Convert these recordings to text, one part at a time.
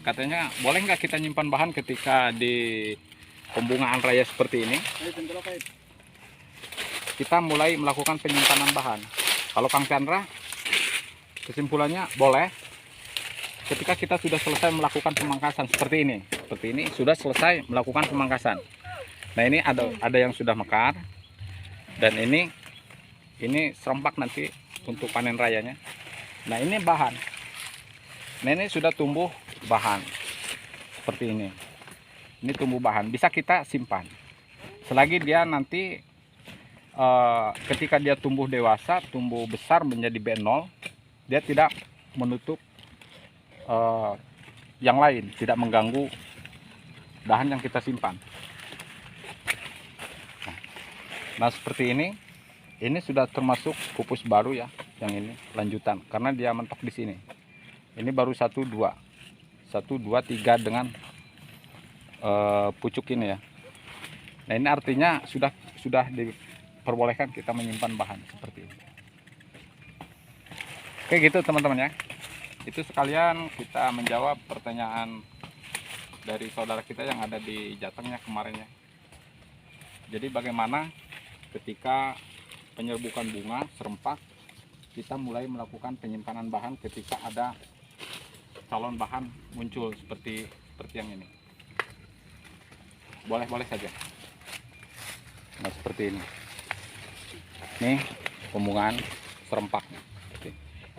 katanya boleh nggak kita nyimpan bahan ketika di pembungaan raya seperti ini? Kita mulai melakukan penyimpanan bahan. Kalau Kang Chandra, kesimpulannya boleh ketika kita sudah selesai melakukan pemangkasan seperti ini sudah selesai melakukan pemangkasan. Nah ini ada yang sudah mekar, dan ini serempak nanti untuk panen rayanya. Nah ini bahan, nah ini sudah tumbuh bahan seperti ini tumbuh bahan, bisa kita simpan selagi dia nanti ketika dia tumbuh dewasa, tumbuh besar menjadi B0, dia tidak menutup yang lain, tidak mengganggu bahan yang kita simpan. Nah seperti ini sudah termasuk pupus baru ya, yang ini lanjutan karena dia mentok di sini. Ini baru 1 2 3 dengan pucuk ini ya. Nah ini artinya sudah diperbolehkan kita menyimpan bahan seperti ini. Oke gitu teman-teman ya. Itu sekalian kita menjawab pertanyaan dari saudara kita yang ada di Jatengnya kemarin ya. Jadi bagaimana ketika penyerbukan bunga serempak, kita mulai melakukan penyimpanan bahan ketika ada calon bahan muncul seperti yang ini. Boleh saja. Nah seperti ini. Nih pembungaan serempaknya.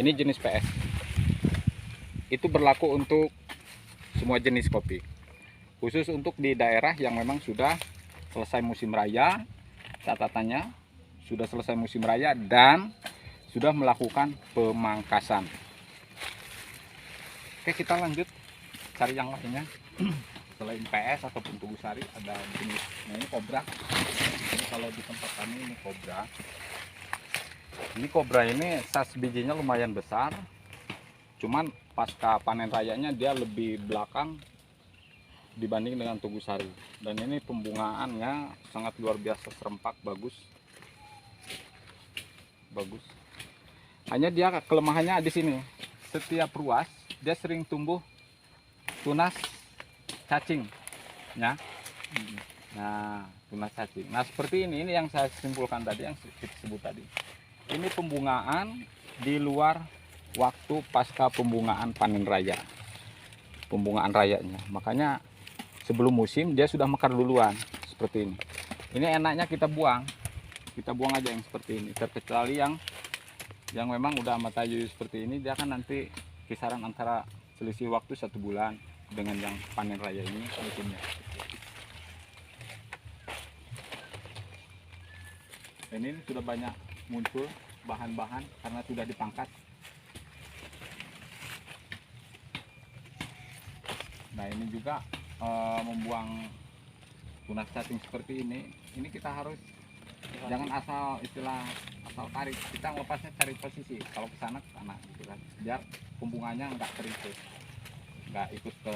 Ini jenis PS. Itu berlaku untuk semua jenis kopi. Khusus untuk di daerah yang memang sudah selesai musim raya, catatannya sudah selesai musim raya dan sudah melakukan pemangkasan. Oke, kita lanjut cari yang lainnya. Selain PS ataupun Tugusari ada jenis, nah ini kobra. Ini kalau di tempat kami ini kobra. Ini kobra ini size bijinya lumayan besar. Cuman pasca panen rayanya dia lebih belakang dibanding dengan Tugusari. Dan ini pembungaannya sangat luar biasa, serempak, bagus. Hanya dia kelemahannya di sini. Setiap ruas dia sering tumbuh tunas cacing ya. Nah tunas cacing. Nah seperti ini yang saya simpulkan tadi, yang kita sebut tadi. Ini pembungaan di luar waktu pasca pembungaan panen raya, pembungaan rayanya. Makanya sebelum musim dia sudah mekar duluan seperti ini. Ini enaknya kita buang aja yang seperti ini. Terkecuali yang memang udah matayu seperti ini, dia kan nanti kisaran antara selisih waktu 1 bulan dengan yang panen raya ini musimnya. Dan ini sudah banyak muncul bahan-bahan karena sudah dipangkas. Nah ini juga membuang tunas cacing seperti ini kita harus jangan asal tarik, kita lepasnya cari posisi, kalau ke sana gitu kan, biar pembunganya nggak terikut, nggak ikut ke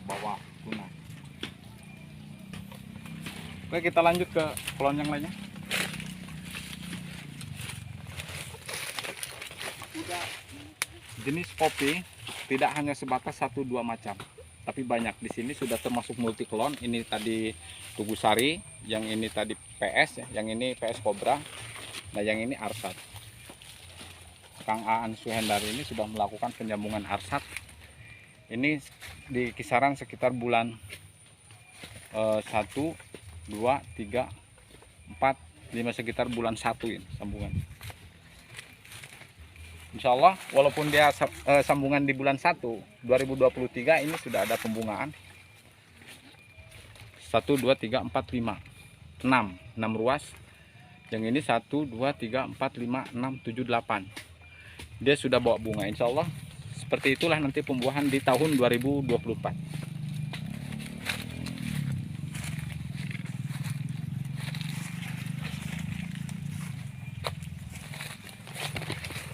bawah tunas. Oke, kita lanjut ke klon yang lainnya. Jenis kopi tidak hanya sebatas 1-2 macam, tapi banyak. Di sini sudah termasuk multi klon. Ini tadi Tugusari, yang ini tadi PS, yang ini PS Cobra, nah yang ini Arsat. Kang Aan Suhendar ini sudah melakukan penyambungan Arsat. Ini di kisaran sekitar bulan 1, 2, 3, 4, 5, sekitar bulan 1 ini sambungan. Insya Allah walaupun dia sambungan di bulan 1 2023 ini sudah ada pembungaan 1, 2, 3, 4, 5, 6 ruas. Yang ini 1, 2, 3, 4, 5, 6, 7, 8. Dia sudah bawa bunga. Insya Allah seperti itulah nanti pembuahan di tahun 2024.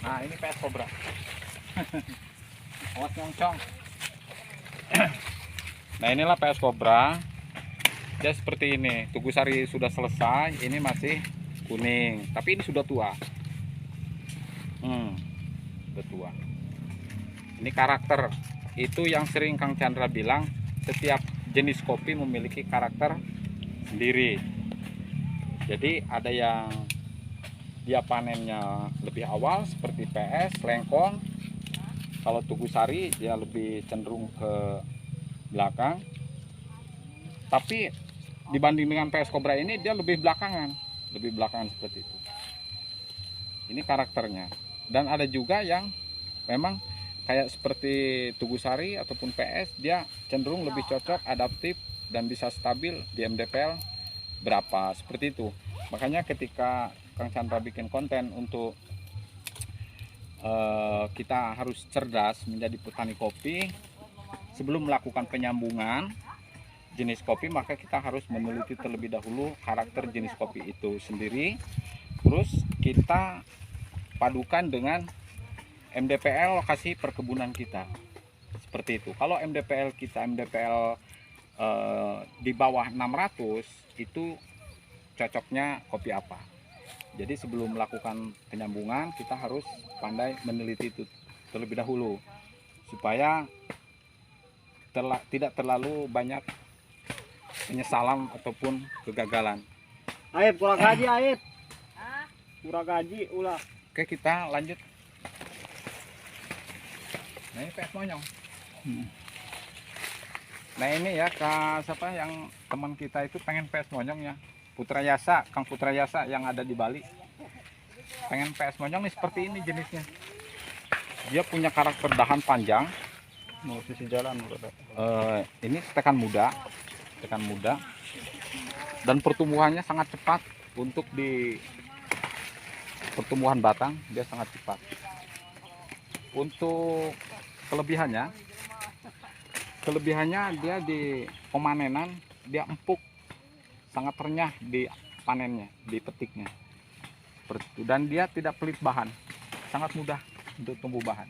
Nah ini PS Cobra. Awas nyongcong. Nah inilah PS Cobra. Dia seperti ini. Tugusari sudah selesai, ini masih kuning, tapi ini sudah tua. Sudah tua. Ini karakter. Itu yang sering Kang Chandra bilang, setiap jenis kopi memiliki karakter sendiri. Jadi ada yang dia panennya lebih awal seperti PS, Lengkong. Kalau Tugu Sari dia lebih cenderung ke belakang. Tapi dibanding dengan PS Cobra ini dia lebih belakangan seperti itu. Ini karakternya. Dan ada juga yang memang kayak seperti Tugu Sari ataupun PS, dia cenderung lebih cocok, adaptif, dan bisa stabil di MDPL berapa, seperti itu. Makanya ketika Kang Chandra bikin konten untuk kita harus cerdas menjadi petani kopi, sebelum melakukan penyambungan jenis kopi, maka kita harus meneliti terlebih dahulu karakter jenis kopi itu sendiri. Terus kita padukan dengan MDPL lokasi perkebunan kita, seperti itu. Kalau MDPL kita di bawah 600, itu cocoknya kopi apa. Jadi sebelum melakukan penyambungan kita harus pandai meneliti itu terlebih dahulu, supaya tidak terlalu banyak penyesalan ataupun kegagalan. Aib kurang gaji, Aib. Kurang gaji ulah. Oke, kita lanjut. Nah, ini PS Monyong. Nah, ini ya siapa yang teman kita itu pengen PS Monyong ya. Putra Yasa, Kang Putra Yasa yang ada di Bali. Pengen PS Monyong nih, seperti ini jenisnya. Dia punya karakter dahan panjang. Mau sisi jalan Ini tekan muda. Dan pertumbuhannya sangat cepat. Untuk di pertumbuhan batang dia sangat cepat. Untuk kelebihannya dia di pemanenan dia empuk, sangat renyah di panennya, di petiknya. Dan dia tidak pelit bahan, sangat mudah untuk tumbuh bahan.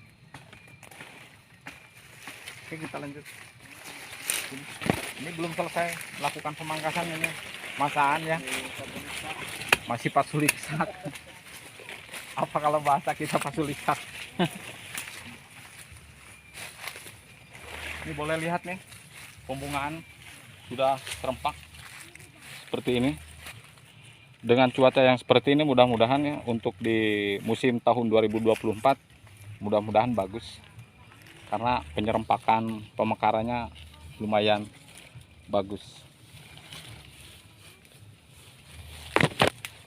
Oke, kita lanjut. Ini belum selesai melakukan pemangkasan, ini masaan ya, masih pasulisak. Apa kalau bahasa kita pasulisak? Ini boleh lihat nih, pembungaan sudah serempak seperti ini. Dengan cuaca yang seperti ini, mudah-mudahan ya untuk di musim tahun 2024 mudah-mudahan bagus, karena penyerempakan pemekarannya lumayan bagus.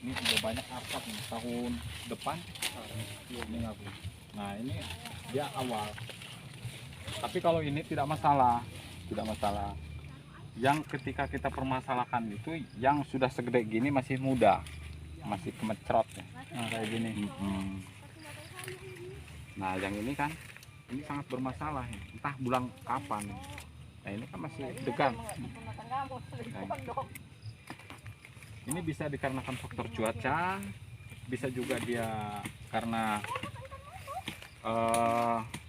Ini sudah banyak arpat nih, tahun depan ini ngaku. Nah, ini dia awal. Tapi kalau ini tidak masalah. Yang ketika kita permasalahkan itu yang sudah segede gini masih muda, masih kemecrot ya. Nah, kayak gini. Nah, yang ini kan ini sangat bermasalah ya. Entah bulan kapan. Nah, ini kan masih degan. Nah, ini bisa dikarenakan faktor cuaca, bisa juga dia karena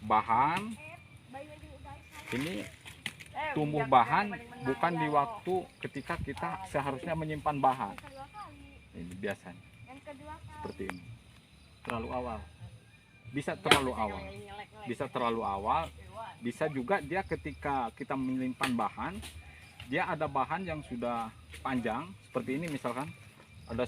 bahan. Ini tumbuh bahan bukan di waktu ketika kita seharusnya menyimpan bahan. Ini biasanya seperti ini. Terlalu awal. Bisa terlalu awal, bisa juga dia ketika kita menyimpan bahan, dia ada bahan yang sudah panjang seperti ini, misalkan ada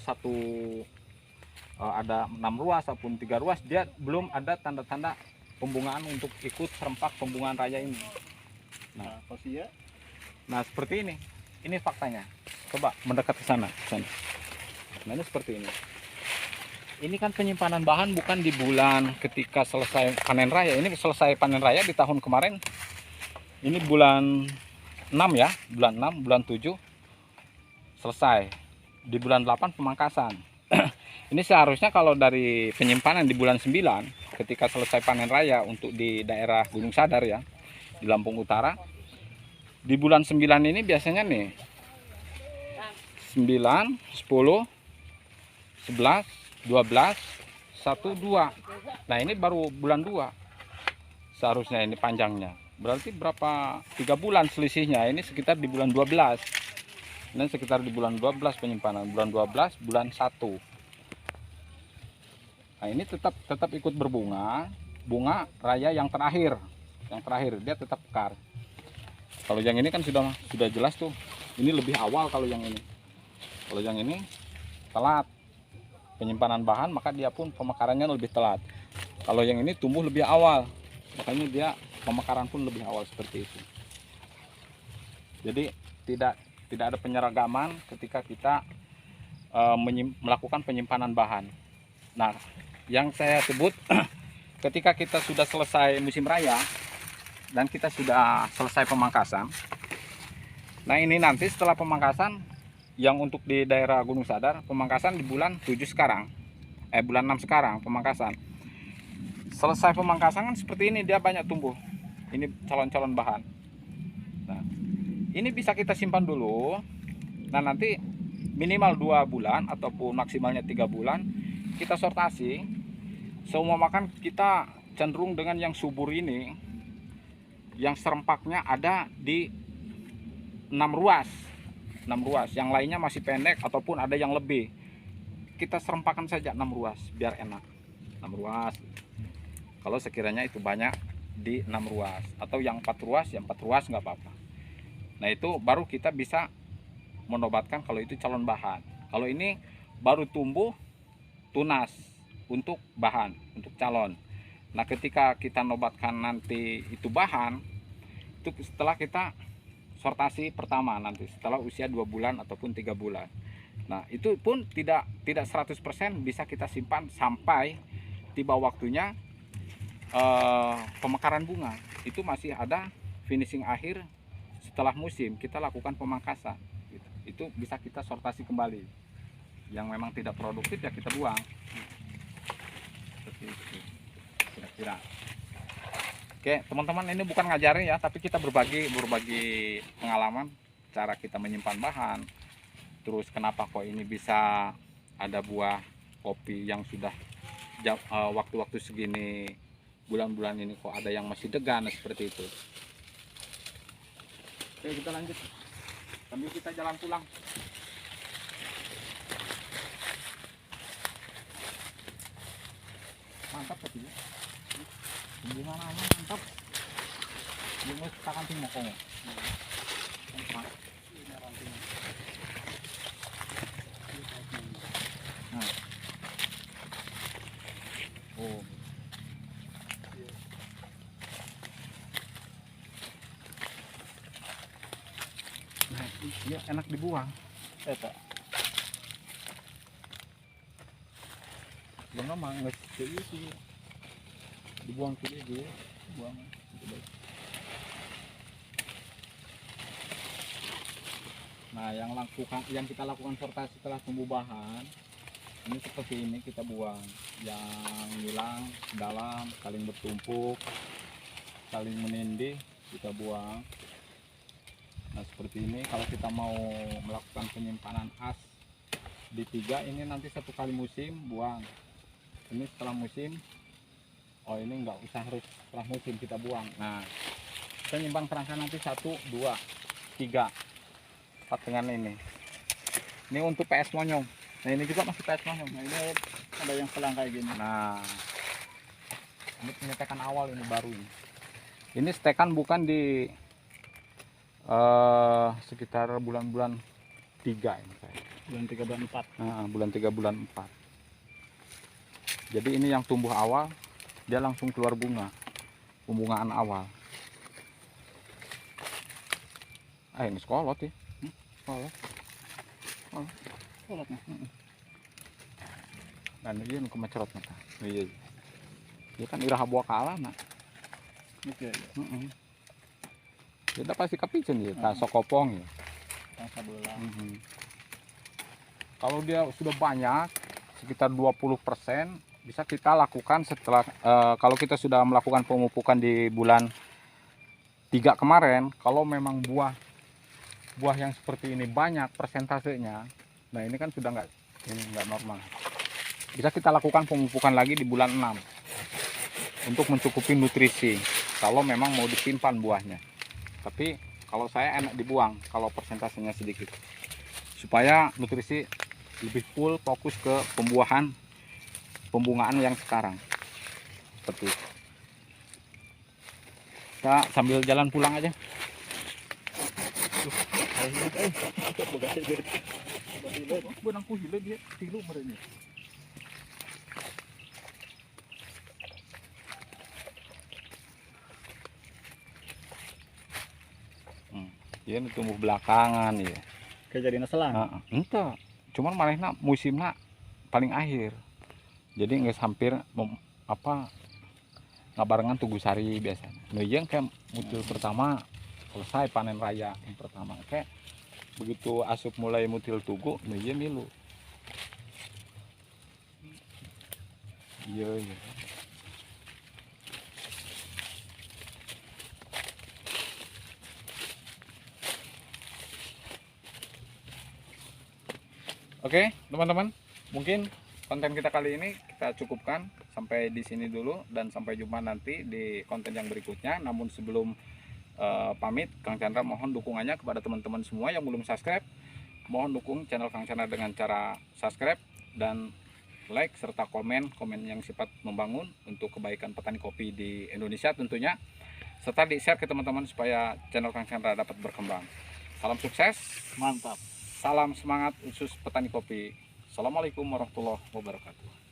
ada 6 ruas ataupun 3 ruas, dia belum ada tanda-tanda pembungaan untuk ikut serempak pembungaan raya ini. Nah, seperti ini faktanya. Coba mendekat ke sana. Nah, ini seperti ini. Ini kan penyimpanan bahan bukan di bulan ketika selesai panen raya. Ini selesai panen raya di tahun kemarin. Ini bulan 6 ya, bulan 6, bulan 7 selesai. Di bulan 8 pemangkasan. Ini seharusnya kalau dari penyimpanan di bulan 9 ketika selesai panen raya untuk di daerah Gunung Sadar ya, di Lampung Utara. Di bulan 9 ini biasanya nih 9, 10, 11, 12, 1, 2. Nah, ini baru bulan 2. Seharusnya ini panjangnya. Berarti berapa? 3 bulan selisihnya. Ini sekitar di bulan 12. Dan sekitar di bulan 12 penyimpanan. Bulan 12, bulan 1. Nah, ini tetap ikut berbunga. Bunga raya yang terakhir. Yang terakhir dia tetap mekar. Kalau yang ini kan sudah jelas tuh. Ini lebih awal kalau yang ini. Kalau yang ini telat penyimpanan bahan, maka dia pun pemekarannya lebih telat. Kalau yang ini tumbuh lebih awal, makanya dia pemekaran pun lebih awal seperti itu. Jadi tidak ada penyeragaman ketika kita melakukan penyimpanan bahan. Nah, yang saya sebut ketika kita sudah selesai musim raya dan kita sudah selesai pemangkasan. Nah, ini nanti setelah pemangkasan yang untuk di daerah Gunung Sadar, pemangkasan di bulan 7 sekarang. Bulan 6 sekarang pemangkasan. Selesai pemangkasan kan seperti ini, dia banyak tumbuh. Ini calon-calon bahan. Nah, ini bisa kita simpan dulu. Nah, nanti minimal 2 bulan ataupun maksimalnya 3 bulan kita sortasi. Semua makan kita cenderung dengan yang subur ini, yang serempaknya ada di 6 ruas, yang lainnya masih pendek ataupun ada yang lebih. Kita serempakan saja 6 ruas biar enak. 6 ruas. Kalau sekiranya itu banyak di 6 ruas atau yang 4 ruas, ya 4 ruas nggak apa-apa. Nah, itu baru kita bisa menobatkan kalau itu calon bahan. Kalau ini baru tumbuh tunas untuk bahan, untuk calon. Nah, ketika kita nobatkan nanti itu bahan, itu setelah kita sortasi pertama nanti setelah usia 2 bulan ataupun 3 bulan. Nah, itu pun tidak 100% bisa kita simpan sampai tiba waktunya pemekaran bunga. Itu masih ada finishing akhir setelah musim kita lakukan pemangkasan. Itu bisa kita sortasi kembali. Yang memang tidak produktif ya kita buang. Seperti itu kira-kira. Oke, teman-teman, ini bukan ngajarin ya, tapi kita berbagi pengalaman cara kita menyimpan bahan. Terus kenapa kok ini bisa ada buah kopi yang sudah waktu-waktu segini, bulan-bulan ini kok ada yang masih degan seperti itu. Oke, kita lanjut sambil kita jalan pulang. Mantap tapi ya. Gimana mantap. Bunga tekan timok kok. Nah. Oh. Nah, dia enak dibuang. Eta. Belum lama nggak sih. Dibuang ke dia, buang. Nah, yang kita lakukan sortasi setelah tumbuh bahan ini seperti ini, kita buang yang hilang dalam, saling bertumpuk, saling menindih, kita buang. Nah, seperti ini kalau kita mau melakukan penyimpanan as di 3 ini nanti 1 kali musim buang. Ini setelah musim, oh ini nggak usah harus setelah musim kita buang. Nah, kita nyimbang kerangka nanti 1, 2, 3, 4 dengan ini. Ini untuk PS monyong. Nah, ini juga masih PS monyong. Nah, ini ada yang selang kayak gini. Nah, ini penyetekan awal, ini baru ini. Ini setekan bukan di sekitar bulan-bulan 3 ini kayak. Bulan 3 bulan 4. Nah, bulan 3 bulan 4. Jadi ini yang tumbuh awal, dia langsung keluar bunga, pembungaan awal. Ini sekolot ya. Sekolotnya. Dan dia nu kemacerot mata. Iya. Dia kan iraha buah kalah nak. Oke. Dia pasti kapicen ya, tak sokopong ya. Kalau dia sudah banyak, sekitar 20%, bisa kita lakukan setelah kalau kita sudah melakukan pemupukan di bulan 3 kemarin. Kalau memang buah yang seperti ini banyak persentasenya, nah ini kan sudah nggak normal. Bisa kita lakukan pemupukan lagi di bulan 6 untuk mencukupi nutrisi kalau memang mau disimpan buahnya. Tapi kalau saya enak dibuang kalau persentasenya sedikit, supaya nutrisi lebih full fokus ke pembungaan yang sekarang. Seperti itu. Kita sambil jalan pulang aja. Benang kuhile dia tilu merenya. Dia tumbuh belakangan ya. Kayak jadi naselang. Ente, cuman manehna musimna paling akhir. Jadi nggak hampir ngabarengan Tugu Sari biasanya. Nah yang kayak muncul pertama selesai panen raya yang pertama kayak begitu asup mulai mutil tugu, nah iya milu. Iya. Oke, teman-teman, mungkin konten kita kali ini kita cukupkan sampai di sini dulu dan sampai jumpa nanti di konten yang berikutnya. Namun sebelum pamit, Kang Chandra mohon dukungannya kepada teman-teman semua yang belum subscribe. Mohon dukung channel Kang Chandra dengan cara subscribe dan like serta komen yang sifat membangun untuk kebaikan petani kopi di Indonesia tentunya. Serta di-share ke teman-teman supaya channel Kang Chandra dapat berkembang. Salam sukses, Mantap. salam semangat khusus petani kopi. Assalamualaikum warahmatullahi wabarakatuh.